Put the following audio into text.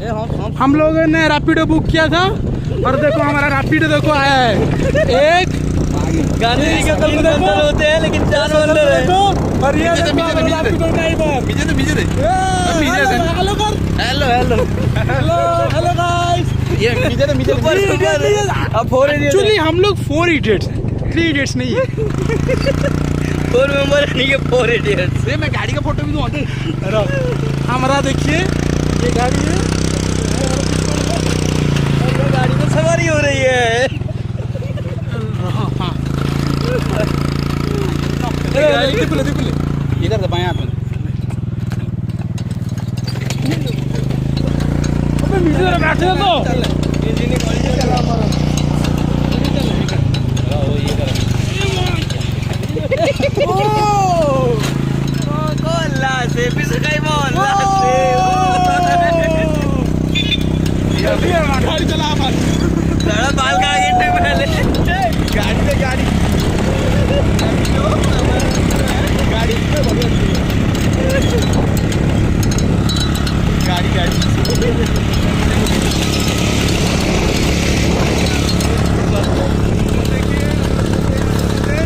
हम लोगों ने रैपिडो बुक किया था और देखो हमारा रैपिडो देखो आया है। एक गांधी जी के तीन बंदर होते हैं लेकिन 4 बंदर है। और ये Rapido driver hello hello hello hello guys. अब 4 एक्चुअली हम लोग 4 इडियट्स हैं, 3 इडियट्स नहीं है। 4 मेंबर नहीं है, 4 इडियट्स। मैं गाड़ी का फोटो भी दूँ। हमारा देखिए ये गाड़ी है, गाड़ी में सवारी हो रही है। इधर दबाएं आप। बैठे तो Hola, se pisa caimón.